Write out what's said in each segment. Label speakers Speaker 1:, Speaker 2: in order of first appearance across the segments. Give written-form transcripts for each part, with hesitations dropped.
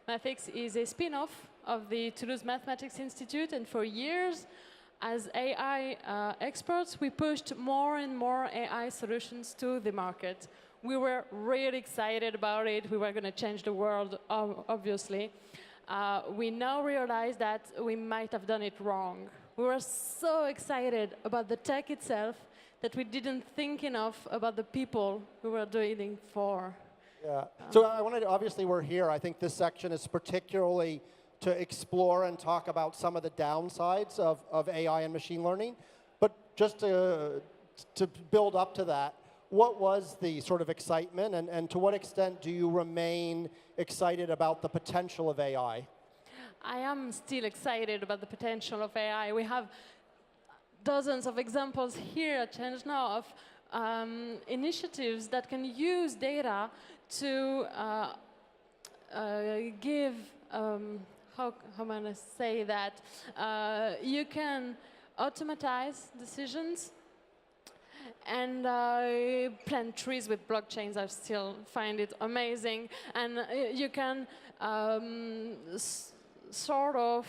Speaker 1: Maathics is a spin-off of the Toulouse Mathematics Institute, and for years, as AI experts, we pushed more and more AI solutions to the market. We were really excited about it. We were going to change the world, obviously. We now realize that we might have done it wrong. We were so excited about the tech itself that we didn't think enough about the people we were doing it for.
Speaker 2: Yeah. So I wanted to, obviously we're here. I think this section is particularly to explore and talk about some of the downsides of AI and machine learning. But just to build up to that, what was the sort of excitement, and to what extent do you remain excited about the potential of AI?
Speaker 1: I am still excited about the potential of AI. We have dozens of examples here at ChangeNOW of initiatives that can use data to give, how am I going to say that? You can automatize decisions and plant trees with blockchains. I still find it amazing. And you can sort of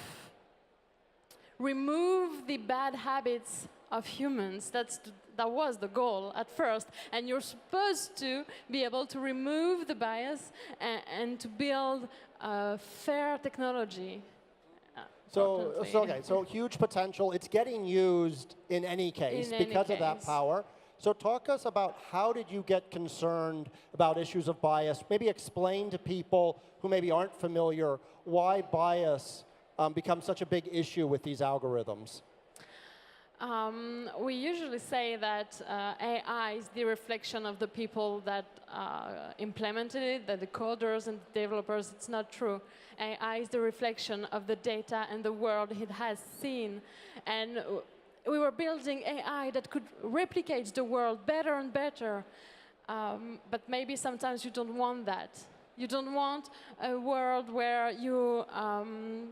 Speaker 1: remove the bad habits of humans. That was the goal at first. And you're supposed to be able to remove the bias and to build fair technology.
Speaker 2: So huge potential. It's getting used in any case because of that power. So talk us about how did you get concerned about issues of bias? Maybe explain to people who maybe aren't familiar why bias becomes such a big issue with these algorithms.
Speaker 1: We usually say that AI is the reflection of the people that implemented it, that the coders and developers. It's not true. AI is the reflection of the data and the world it has seen. And we were building AI that could replicate the world better and better. But maybe sometimes you don't want that. You don't want a world where you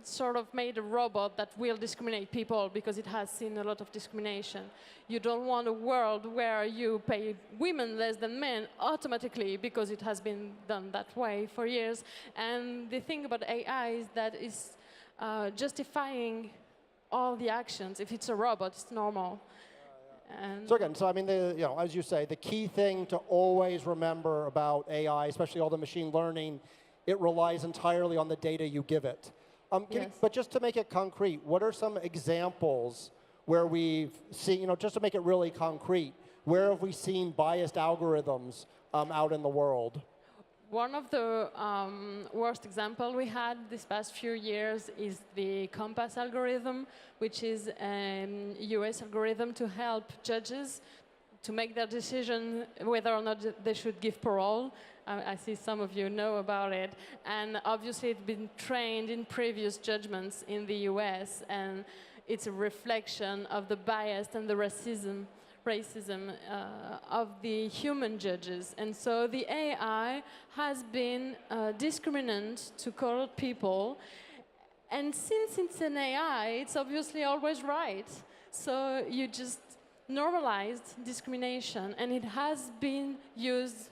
Speaker 1: sort of made a robot that will discriminate people because it has seen a lot of discrimination. You don't want a world where you pay women less than men automatically because it has been done that way for years. And the thing about AI is that it's justifying all the actions. If it's a robot, it's normal.
Speaker 2: So again, I mean, as you say, the key thing to always remember about AI, especially all the machine learning, it relies entirely on the data you give it.
Speaker 1: Yes.
Speaker 2: But just to make it concrete, what are some examples where we've seen, just to make it really concrete, where have we seen biased algorithms out in the world?
Speaker 1: One of the worst examples we had this past few years is the Compass algorithm, which is a US algorithm to help judges to make their decision whether or not they should give parole. I see some of you know about it. And obviously it's been trained in previous judgments in the US, and it's a reflection of the bias and the racism of the human judges. And so the AI has been discriminant to colored people. And since it's an AI, it's obviously always right. So you just normalized discrimination, and it has been used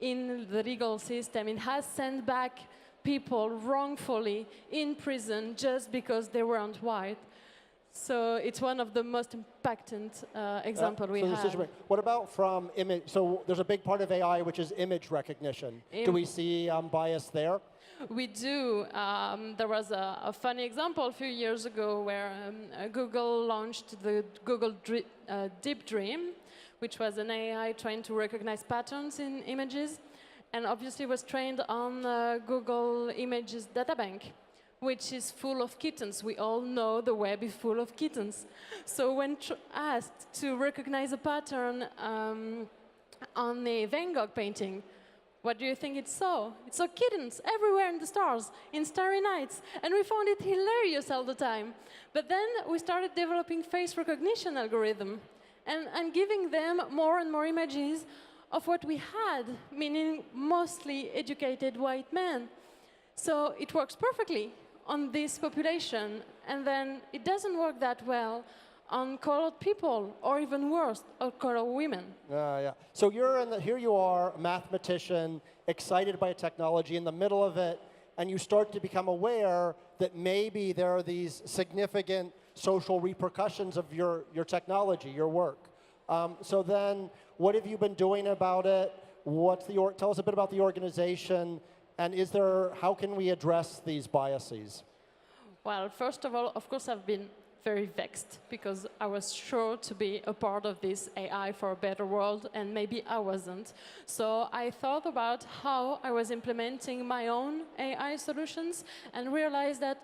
Speaker 1: in the legal system. It has sent back people wrongfully in prison just because they weren't white. So it's one of the most impactant examples we have.
Speaker 2: What about from image? So there's a big part of AI which is image recognition. Do we see bias there?
Speaker 1: We do. There was a funny example a few years ago where Google launched the Google Deep Dream, which was an AI trying to recognize patterns in images, and obviously was trained on Google Images databank, which is full of kittens. We all know the web is full of kittens. So when asked to recognize a pattern on a Van Gogh painting, what do you think it saw? It saw kittens everywhere in the stars, in starry nights. And we found it hilarious all the time. But then we started developing face recognition algorithm and giving them more and more images of what we had, meaning mostly educated white men. So it works perfectly on this population, and then it doesn't work that well on colored people, or even worse, on colored women.
Speaker 2: Yeah. So here you are, a mathematician, excited by technology, in the middle of it, and you start to become aware that maybe there are these significant social repercussions of your technology, your work. So then, what have you been doing about it? Tell us a bit about the organization, and how can we address these biases?
Speaker 1: Well, first of all, of course, I've been very vexed because I was sure to be a part of this AI for a better world, and maybe I wasn't. So I thought about how I was implementing my own AI solutions and realized that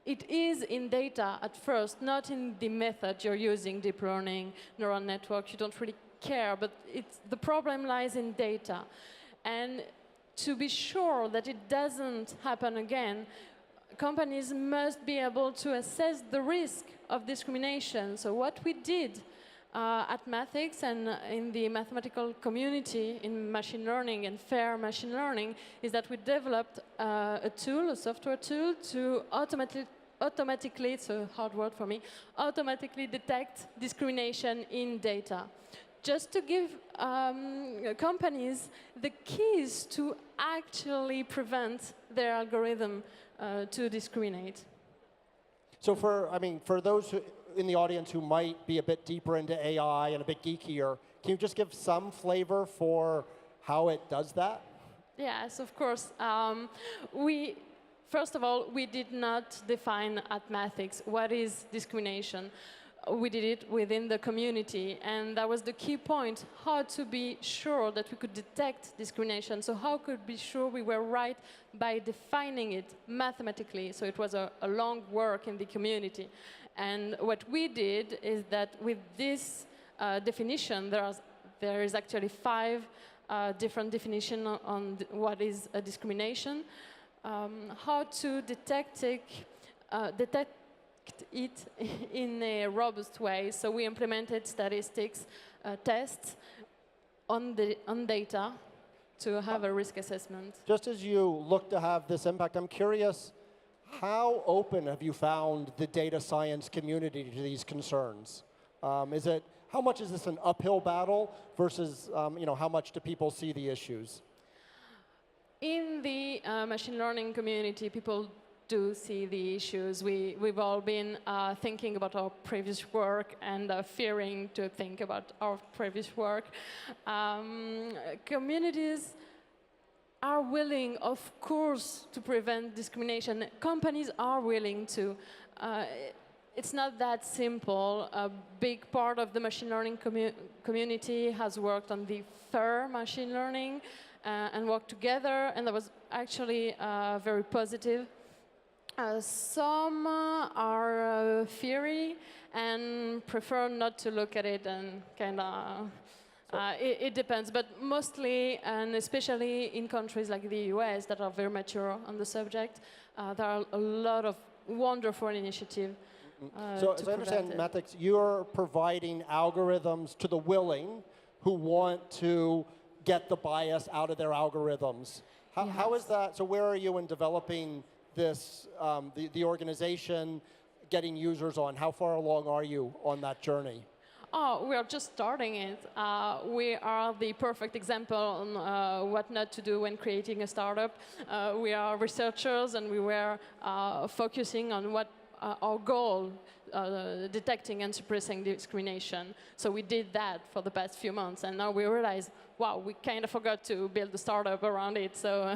Speaker 1: it is in data at first, not in the method you're using, deep learning, neural network. You don't really care, but the problem lies in data. And to be sure that it doesn't happen again, companies must be able to assess the risk of discrimination. So what we did at Maathics and in the mathematical community in machine learning and fair machine learning is that we developed a software tool to automatically, it's a hard word for me, automatically detect discrimination in data. Just to give companies the keys to actually prevent their algorithm to discriminate.
Speaker 2: So for those in the audience who might be a bit deeper into AI and a bit geekier, can you just give some flavor for how it does that?
Speaker 1: Yes, of course. First of all, we did not define at Maathics what is discrimination. We did it within the community, and that was the key point, how to be sure that we could detect discrimination. So how could we be sure we were right by defining it mathematically? So it was a long work in the community. And what we did is that with this definition, there is actually 5 different definitions on what is a discrimination, how to detect it in a robust way. So we implemented statistics tests on data to have a risk assessment.
Speaker 2: Just as you look to have this impact, I'm curious, how open have you found the data science community to these concerns? How much is this an uphill battle versus how much do people see the issues?
Speaker 1: In the machine learning community, people do see the issues. We've all been thinking about our previous work and fearing to think about our previous work. Communities are willing, of course, to prevent discrimination. Companies are willing to. It's not that simple. A big part of the machine learning community has worked on the fair machine learning and worked together, and that was actually very positive. Some are fiery and prefer not to look at it, and kind of, it depends. But mostly, and especially in countries like the US that are very mature on the subject, there are a lot of wonderful initiatives.
Speaker 2: So as I understand, Maathics, you're providing algorithms to the willing who want to get the bias out of their algorithms. How is that? So where are you in developing this, the organization, getting users on? How far along are you on that journey?
Speaker 1: Oh, we are just starting it. We are the perfect example on what not to do when creating a startup. We are researchers, and we were focusing on what our goal, detecting and suppressing discrimination. So we did that for the past few months, and now we realize, wow, we kind of forgot to build a startup around it. So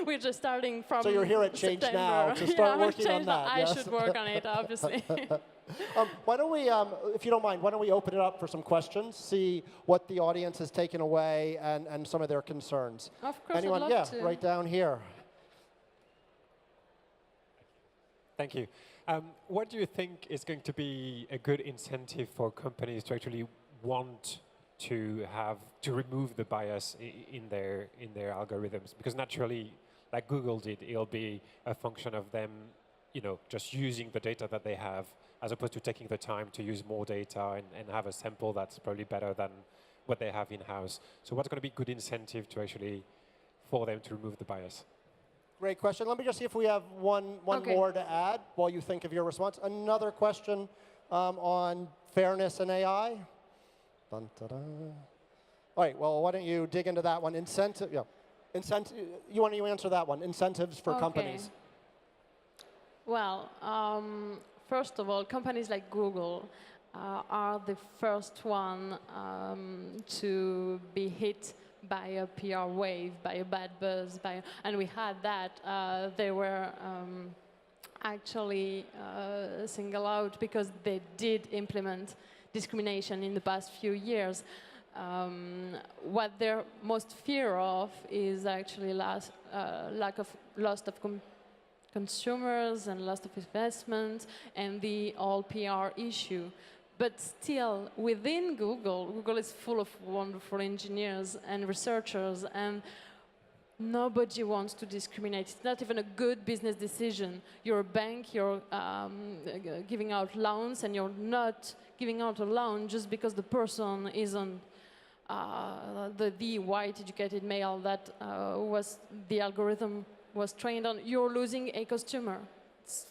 Speaker 1: we're just starting from.
Speaker 2: So you're here at ChangeNOW to start working on that.
Speaker 1: I should work on it, obviously.
Speaker 2: Why don't we, if you don't mind, why don't we open it up for some questions, see what the audience has taken away and some of their concerns.
Speaker 1: Of course,
Speaker 2: Anyone?
Speaker 1: I'd love to.
Speaker 2: Right down here.
Speaker 3: Thank you. What do you think is going to be a good incentive for companies to actually want to remove the bias in their algorithms? Because naturally, like Google did, it'll be a function of them, just using the data that they have, as opposed to taking the time to use more data and have a sample that's probably better than what they have in-house. So what's going to be good incentive to actually for them to remove the bias?
Speaker 2: Great question. Let me just see if we have one more to add while you think of your response. Another question on fairness and AI. Dun, da, da. All right, well, why don't you dig into that one? Incentive, yeah. You want to answer that one? Incentives for companies.
Speaker 1: Well, first of all, companies like Google are the first one to be hit by a PR wave, by a bad buzz, and we had that. They were actually singled out because they did implement discrimination in the past few years. What they're most fear of is actually loss of consumers and loss of investment and the all PR issue. But still, within Google is full of wonderful engineers and researchers, and nobody wants to discriminate. It's not even a good business decision. You're a bank, you're giving out loans, and you're not giving out a loan just because the person isn't the white educated male that was the algorithm was trained on. You're losing a customer. It's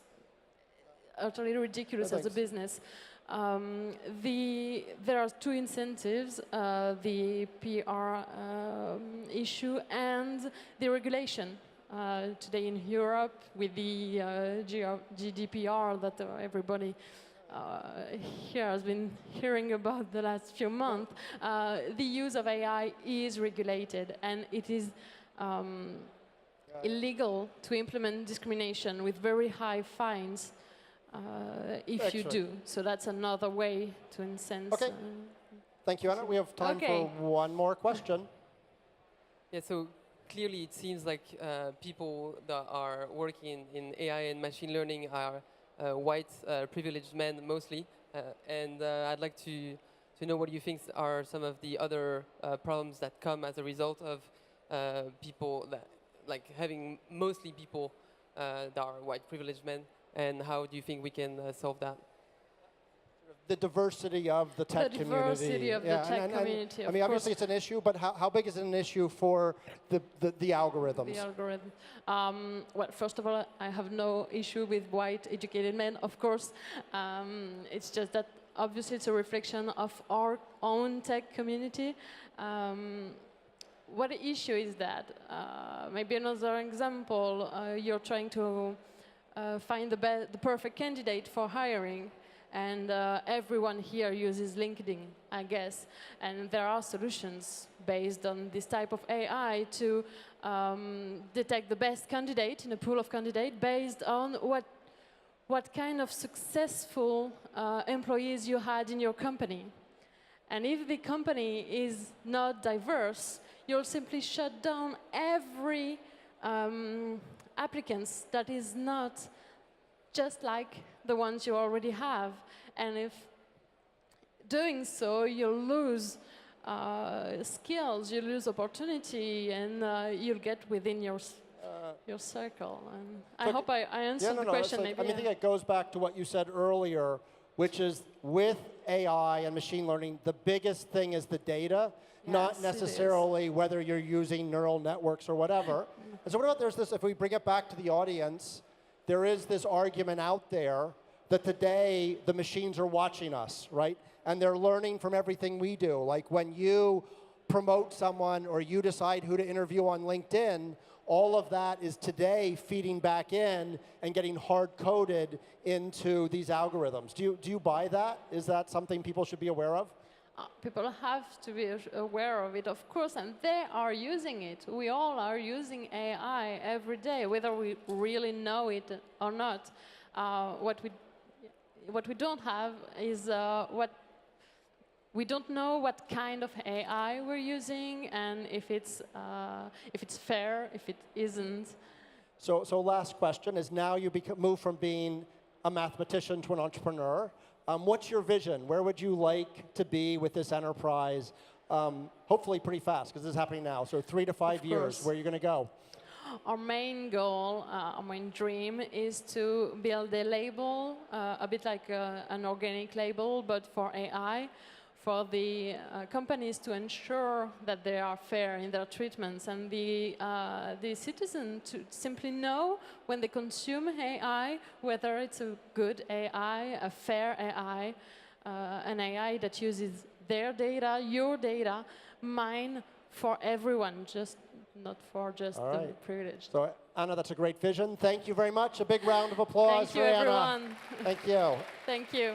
Speaker 1: utterly ridiculous as a business. There are two incentives, the PR issue and the regulation. Today in Europe, with the GDPR that everybody here has been hearing about the last few months, the use of AI is regulated, and it is illegal to implement discrimination with very high fines if you do. So that's another way to incent.
Speaker 2: Okay. Thank you, Anna. We have time for one more question.
Speaker 4: Yeah, so clearly it seems like people that are working in AI and machine learning are white, privileged men mostly. And I'd like to know what you think are some of the other problems that come as a result of people that, like having mostly people that are white, privileged men, and how do you think we can solve that?
Speaker 2: The diversity of the tech community.
Speaker 1: The diversity of the tech community,
Speaker 2: I mean, obviously it's an issue, but how big is it an issue for the algorithms?
Speaker 1: The algorithm. Well, first of all, I have no issue with white educated men, of course. It's just that obviously it's a reflection of our own tech community. What the issue is that, maybe another example, you're trying to find the perfect candidate for hiring. And everyone here uses LinkedIn, I guess. And there are solutions based on this type of AI to detect the best candidate in a pool of candidates based on what kind of successful employees you had in your company. And if the company is not diverse, you'll simply shut down every applicants that is not just like the ones you already have. And if doing so, you'll lose skills, you lose opportunity, and you'll get within your circle. And I hope I answered the question.
Speaker 2: Like, I think it goes back to what you said earlier, which is with AI and machine learning, the biggest thing is the data, not necessarily whether you're using neural networks or whatever. And so what about there's this, if we bring it back to the audience, there is this argument out there that today the machines are watching us, right? And they're learning from everything we do. Like when you promote someone or you decide who to interview on LinkedIn, all of that is today feeding back in and getting hard-coded into these algorithms. Do you buy that? Is that something people should be aware of?
Speaker 1: People have to be aware of it, of course, and they are using it. We all are using AI every day, whether we really know it or not. What we don't have is we don't know what kind of AI we're using, and if it's fair, if it isn't.
Speaker 2: So last question is, now you move from being a mathematician to an entrepreneur. What's your vision? Where would you like to be with this enterprise? Hopefully pretty fast, because this is happening now. So 3 to 5 years, where are you going to go?
Speaker 1: Our main goal, our main dream is to build a label, a bit like an organic label, but for AI, for the companies to ensure that they are fair in their treatments, and the citizen to simply know when they consume AI, whether it's a good AI, a fair AI, an AI that uses their data, your data, mine, for everyone, just not for just
Speaker 2: All
Speaker 1: the
Speaker 2: right.
Speaker 1: privileged.
Speaker 2: So, Anna, that's a great vision. Thank you very much. A big round of applause
Speaker 1: Thank you,
Speaker 2: for Anna.
Speaker 1: everyone.
Speaker 2: Thank you.
Speaker 1: Thank you.